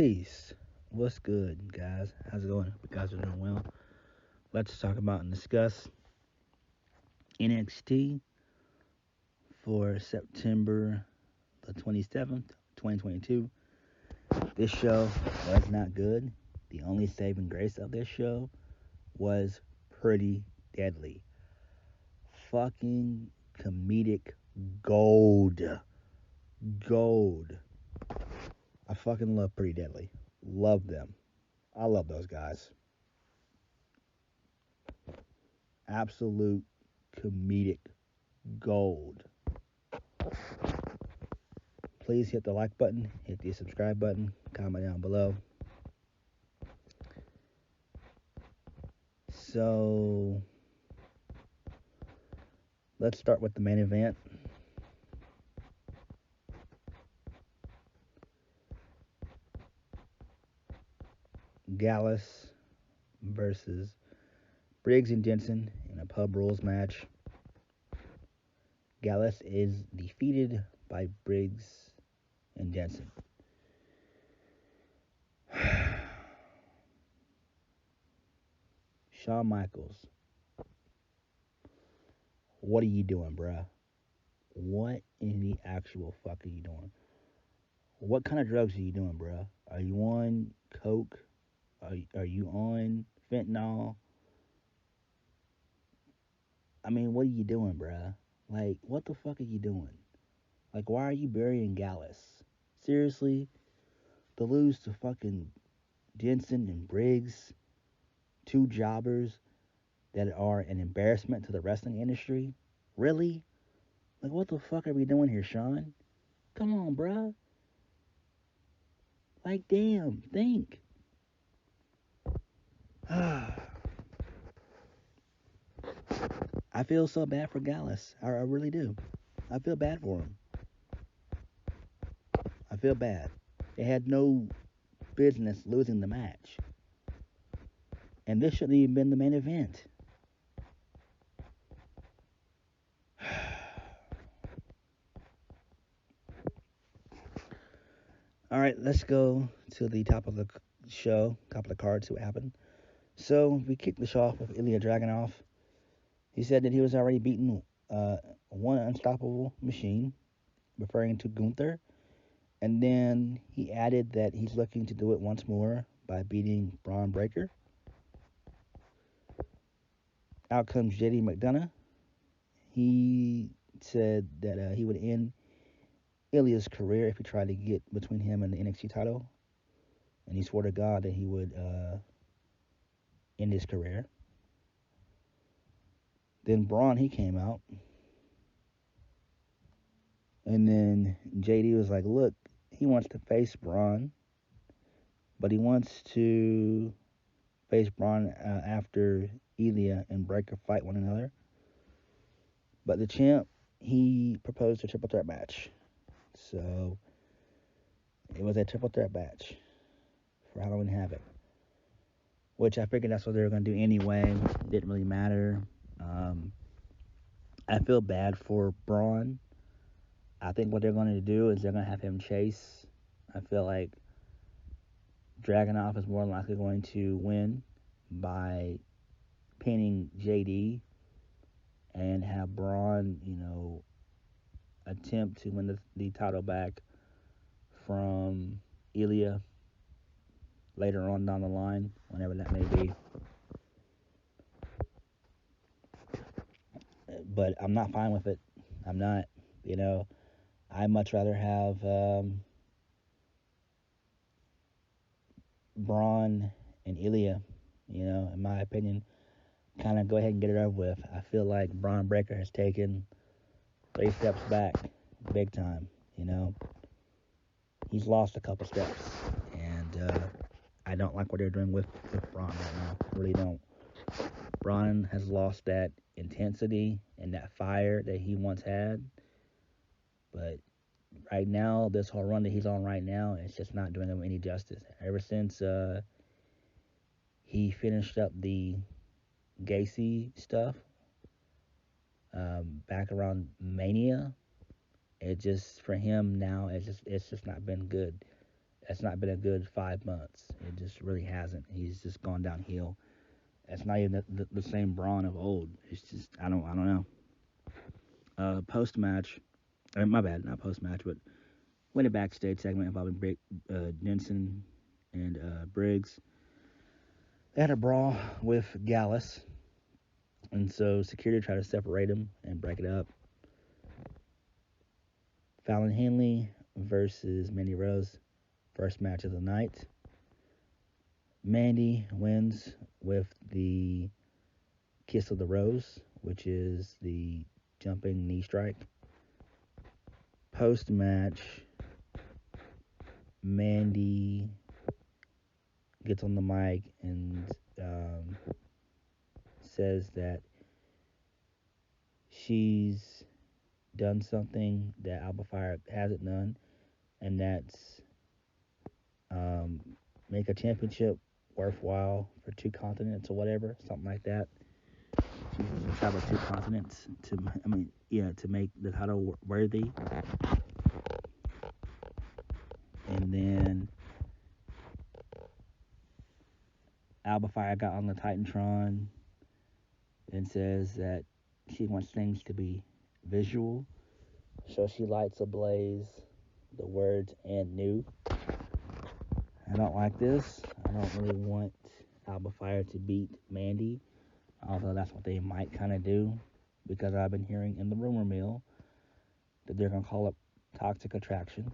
Peace. What's good, guys? How's it going? Hope you guys are doing well. Let's talk about and discuss NXT for September the 27th, 2022. This show was not good. The only saving grace of this show was pretty deadly. Fucking comedic gold. Gold. I fucking love Pretty Deadly. Love them. I love those guys. Absolute comedic gold. Please hit the like button, hit the subscribe button, comment down below. So, let's start with the main event. Gallus versus Briggs and Jensen in a pub rules match. Gallus is defeated by Briggs and Jensen. Shawn Michaels, what are you doing, bruh? What in the actual fuck are you doing? What kind of drugs are you doing, bruh? Are you on coke? Are you on fentanyl? I mean, what are you doing, bruh? Like, what the fuck are you doing? Like, why are you burying Gallus? Seriously? To lose to fucking Jensen and Briggs, two jobbers that are an embarrassment to the wrestling industry? Really? Like, what the fuck are we doing here, Shawn? Come on, bruh. Like, damn, think. I feel so bad for Gallus. I really do. I feel bad for him. I feel bad. They had no business losing the match. And this shouldn't even been the main event. All right, let's go to the top of the show, top of the card, see what happened. So we kicked the show off with ILJA Dragunov. He said that he was already beaten one unstoppable machine, referring to Gunther. And then he added that he's looking to do it once more by beating Braun Breaker. Out comes JD McDonough. He said that he would end ILJA's career if he tried to get between him and the NXT title. And he swore to God that he would end his career. Then Braun, he came out. And then JD was like, look, he wants to face Braun. But he wants to face Braun after ILJA and Breaker fight one another. But the champ, he proposed a triple threat match. So it was a triple threat match for Halloween Havoc, which I figured that's what they were going to do anyway. It didn't really matter. I feel bad for Braun. I think what they're going to do is they're going to have him chase. I feel like Dragunov is more likely going to win by pinning JD and have Braun, attempt to win the title back from ILJA later on down the line, whenever that may be. But I'm not fine with it. I'm not, I'd much rather have Braun and ILJA, in my opinion, kind of go ahead and get it over with. I feel like Braun Breaker has taken 3 steps back, big time, He's lost a couple steps, and I don't like what they're doing with Braun right now. I really don't. Braun has lost that intensity and that fire that he once had. But right now, this whole run that he's on right now, it's just not doing him any justice. Ever since he finished up the Gacy stuff back around Mania, it just, for him now, it's just not been good. it's not been a good 5 months. It just really hasn't. He's just gone downhill. It's not even the same Braun of old. It's just I don't know. Post match, my bad, not post match, but went a backstage segment involving Jensen and Briggs. They had a brawl with Gallus, and so security tried to separate them and break it up. Fallon Henley versus Mandy Rose, first match of the night. Mandy wins with the Kiss of the Rose, which is the jumping knee strike. Post match, Mandy gets on the mic and says that she's done something that Alba Fire hasn't done, and that's make a championship worthwhile for 2 continents or whatever, something like that. She's going to travel 2 continents to make the title worthy. And then Alba Fire got on the Titantron and says that she wants things to be visual. So she lights ablaze the words "and new." I don't like this. I don't really want Alba Fire to beat Mandy, although that's what they might kind of do, because I've been hearing in the rumor mill that they're going to call it Toxic Attraction,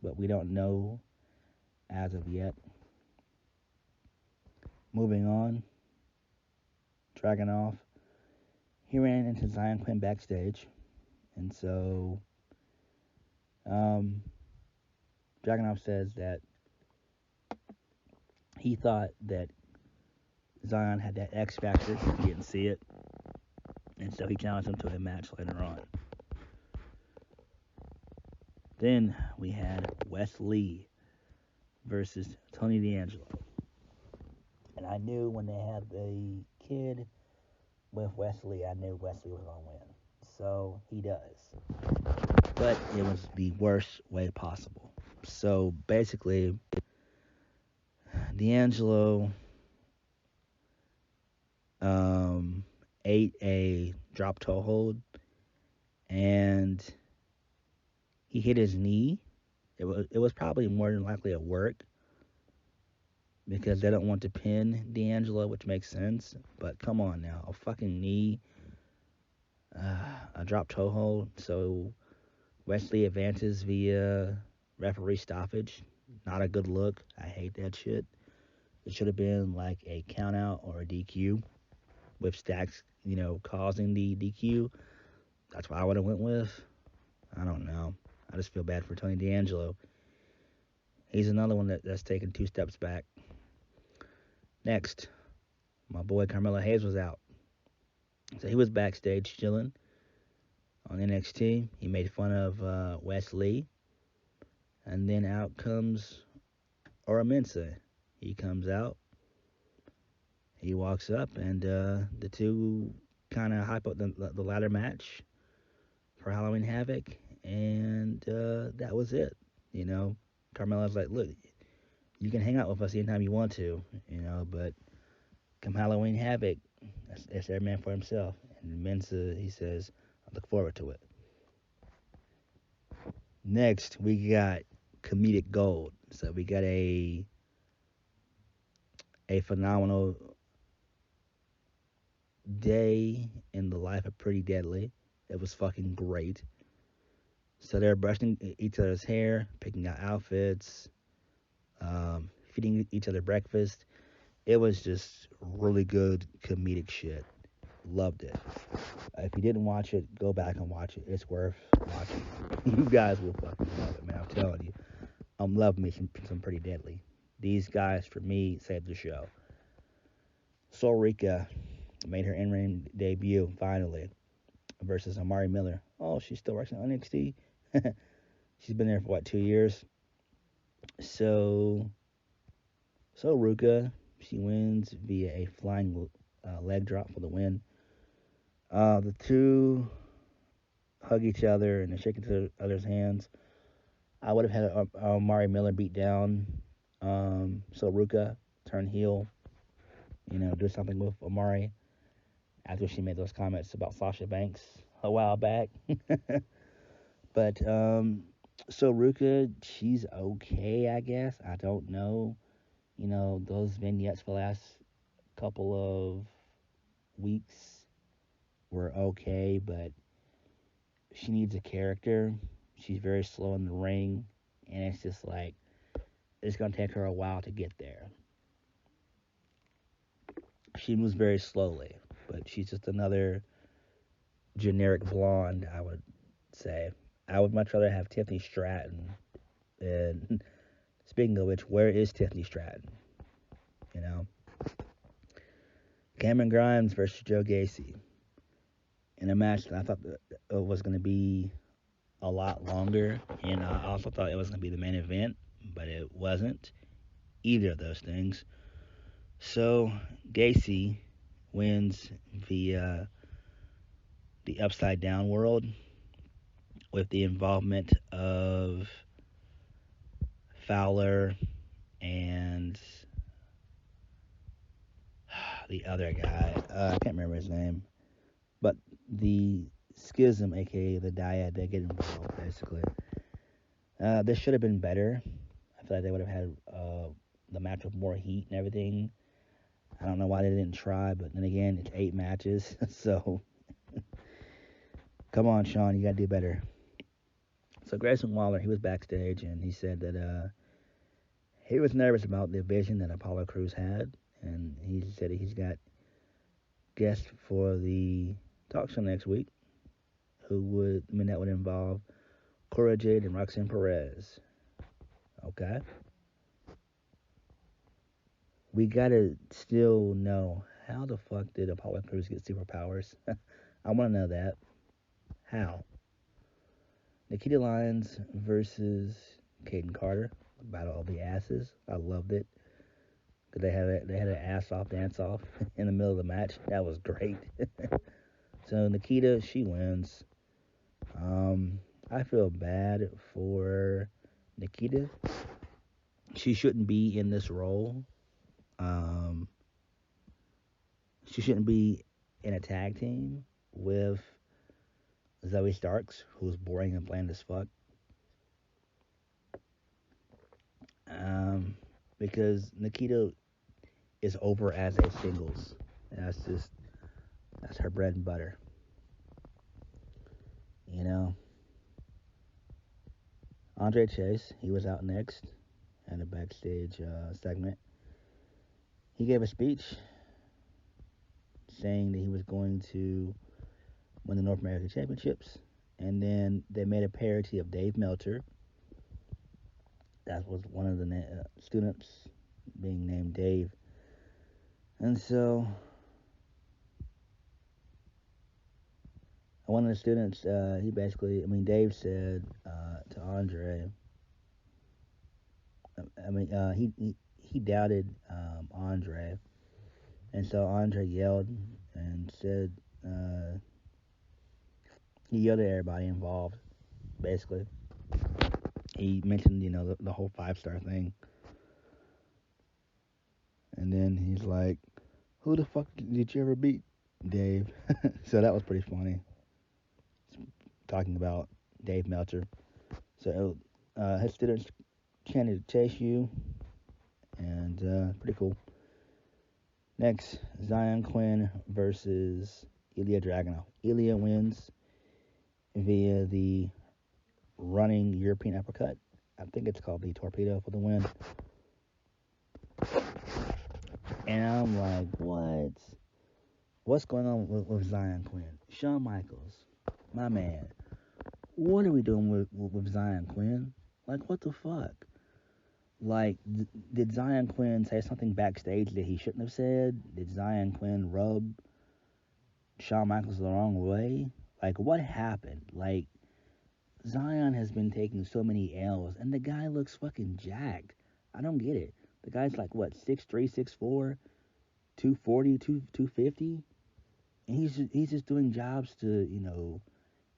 but we don't know as of yet. Moving on, Dragunov. He ran into Zion Quinn backstage, and so Dragunov says that he thought that Zion had that X factor. He didn't see it, and so he challenged him to a match later on. Then we had Wesley versus Tony D'Angelo. And I knew when they had the kid with Wesley, I knew Wesley was going to win. So he does. But it was the worst way possible. So basically, D'Angelo ate a drop toe hold, and he hit his knee. It was probably more than likely at work, because they don't want to pin D'Angelo, which makes sense. But come on now, a fucking knee, a drop toe hold. So Wesley advances via referee stoppage. Not a good look. I hate that shit. It should have been like a count out or a DQ with Stacks, causing the DQ. That's what I would have went with. I don't know. I just feel bad for Tony D'Angelo. He's another one that's taken 2 steps back. Next, my boy Carmelo Hayes was out. So he was backstage chilling on NXT. He made fun of Wesley. And then out comes Mensa. He comes out. He walks up, and the two kind of hype up the ladder match for Halloween Havoc. And that was it. Carmelo's like, look, you can hang out with us anytime you want to, but come Halloween Havoc, that's every man for himself. And Mensa, he says, I look forward to it. Next, we got Comedic Gold. So we got a phenomenal day in the life of Pretty Deadly. It was fucking great. So they're brushing each other's hair, picking out outfits, feeding each other breakfast. It was just really good comedic shit. Loved it. If you didn't watch it, go back and watch it. It's worth watching. You guys will fucking love it, man. I'm telling you. I'm loving me some Pretty Deadly. These guys, for me, saved the show. Sol Rika made her in-ring debut, finally, versus Amari Miller. Oh, she still works on NXT? She's been there for, 2 years? So Ruka, she wins via a flying leg drop for the win. The two hug each other and they shake each other's hands. I would have had Amari Miller beat down so Ruka, turn heel, do something with Amari after she made those comments about Sasha Banks a while back. But so Ruka, she's okay, I guess. I don't know. Those vignettes for the last couple of weeks were okay, but she needs a character. She's very slow in the ring, and it's just like it's gonna take her a while to get there. She moves very slowly, but she's just another generic blonde, I would say. I would much rather have Tiffany Stratton. And speaking of which, where is Tiffany Stratton? Cameron Grimes versus Joe Gacy in a match that I thought that it was going to be a lot longer, and I also thought it was going to be the main event, but it wasn't either of those things. So Gacy wins via the Upside Down World with the involvement of Fowler and the other guy. I can't remember his name, but the Schism, aka the Dyad, they get involved basically. This should have been better. I feel like they would have had the match with more heat and everything. I don't know why they didn't try, but then again, it's 8 matches, so come on, Sean, you gotta do better. So Grayson Waller, he was backstage and he said that he was nervous about the vision that Apollo Crews had, and he said he's got guests for the talk show next week, that would involve Cora Jade and Roxanne Perez. Okay. We gotta still know, how the fuck did Apollo Crews get superpowers? I want to know that. How? Nikita Lyons versus Caden Carter. Battle of the asses. I loved it. They had an ass off dance off in the middle of the match. That was great. So Nikita, she wins. I feel bad for Nikita. She shouldn't be in this role. She shouldn't be in a tag team with Zoe Starks, who's boring and bland as fuck. Because Nikita is over as a singles. That's her bread and butter. Andre Chase, he was out next in a backstage segment. He gave a speech saying that he was going to win the North American Championships, and then they made a parody of Dave Meltzer. That was one of the students being named Dave. And so one of the students, Dave said to Andre, he doubted Andre, and so Andre yelled and said, he yelled at everybody involved, basically. He mentioned, the whole 5-star thing. And then he's like, who the fuck did you ever beat, Dave? So that was pretty funny. Talking about Dave Meltzer. So his students chanted Chase You, and pretty cool. Next, Zion Quinn versus ILJA Dragunov. ILJA wins via the running European uppercut. I think it's called the torpedo for the win. And I'm like, what? What's going on with Zion Quinn? Shawn Michaels, my man. What are we doing with Zion Quinn? Like, what the fuck? Like, did Zion Quinn say something backstage that he shouldn't have said? Did Zion Quinn rub Shawn Michaels the wrong way? Like, what happened? Like, Zion has been taking so many L's, and the guy looks fucking jacked. I don't get it. The guy's like, what, 6'3", 6'4", 240, 250? And he's just doing jobs to,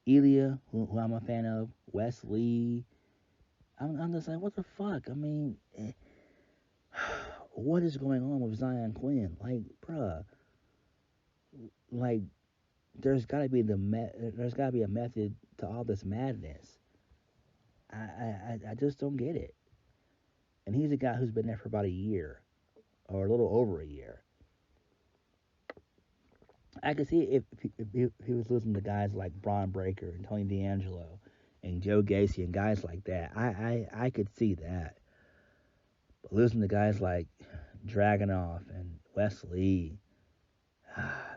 ILJA, who I'm a fan of, Wesley, I'm just like, what the fuck? I mean, what is going on with Zion Quinn? Like, bruh, like, there's gotta be a method to all this madness. I just don't get it. And he's a guy who's been there for about a year or a little over a year. I could see if he was losing to guys like Braun Breaker and Tony D'Angelo and Joe Gacy and guys like that. I could see that. But losing to guys like Dragunov and Wesley,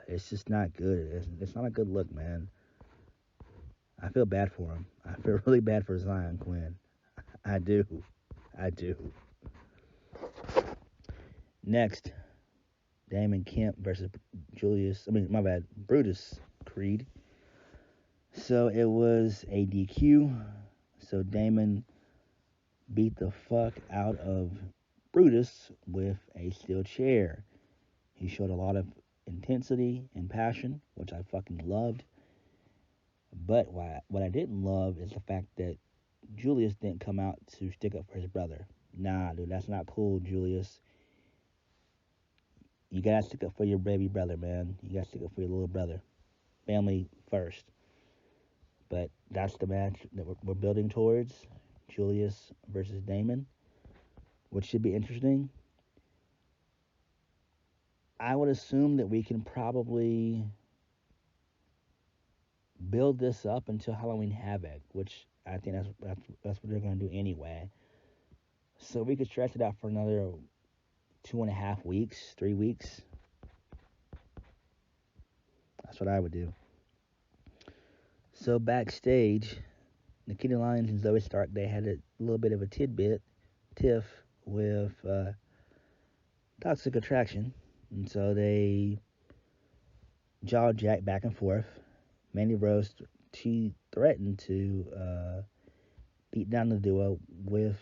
it's just not good. It's not a good look, man. I feel bad for him. I feel really bad for Zion Quinn. I do. I do. Next, Damon Kemp versus Julius. I mean, my bad. Brutus Creed. So it was a DQ. So Damon beat the fuck out of Brutus with a steel chair. He showed a lot of intensity and passion, which I fucking loved. But what I didn't love is the fact that Julius didn't come out to stick up for his brother. Nah, dude, that's not cool, Julius. You gotta stick up for your baby brother, man. You gotta stick up for your little brother. Family first. But that's the match that we're building towards. Julius versus Damon, which should be interesting. I would assume that we can probably build this up until Halloween Havoc, which I think that's what they're going to do anyway. So we could stretch it out for another 2.5 weeks, 3 weeks. That's what I would do. So backstage, Nikita Lyons and Zoe Stark, they had a little bit of a tiff with Toxic Attraction. And so they jaw jacked back and forth. Mandy Rose, she threatened to beat down the duo with,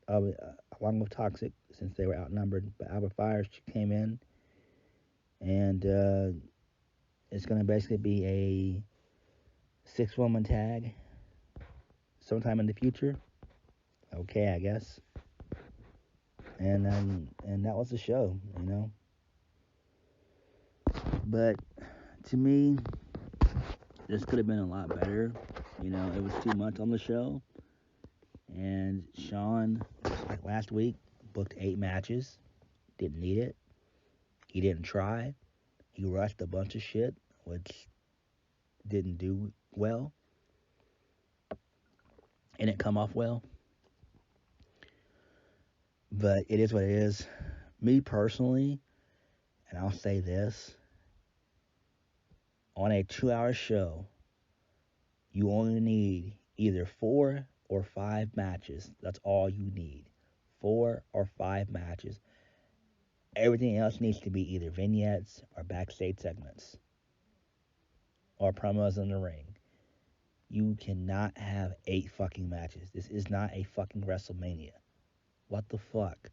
along with Toxic, since they were outnumbered. But Albert Fires came in, and it's going to basically be a 6-woman tag sometime in the future. Okay, I guess. And that was the show, you know. But to me, this could have been a lot better. You know, it was too much on the show. And Sean, like last week, booked 8 matches. Didn't need it. He didn't try. He rushed a bunch of shit, which didn't do well. And it come off well. But it is what it is. Me personally, and I'll say this, on a 2-hour show, you only need either 4 or 5 matches. That's all you need. 4 or 5 matches. Everything else needs to be either vignettes or backstage segments or promos in the ring. You cannot have 8 fucking matches. This is not a fucking WrestleMania. What the fuck?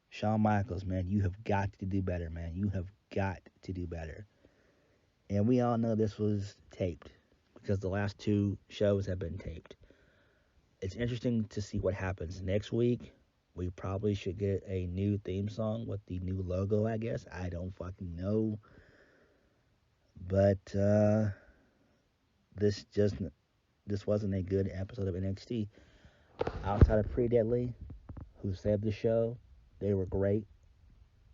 Shawn Michaels, man, you have got to do better, man. You have got to do better. And we all know this was taped because the last 2 shows have been taped. It's interesting to see what happens next week. We probably should get a new theme song with the new logo, I guess. I don't fucking know. But this wasn't a good episode of NXT. Outside of Pretty Deadly, who saved the show, they were great.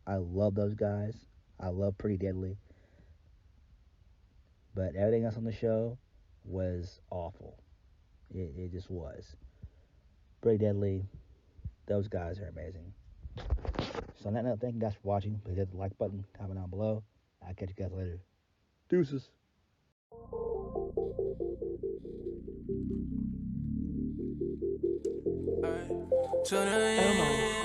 I love those guys. I love Pretty Deadly. But everything else on the show was awful. It just was. Pretty Deadly, those guys are amazing. So on that note, thank you guys for watching. Please hit the like button, comment down below. I'll catch you guys later. Deuces. Oh my.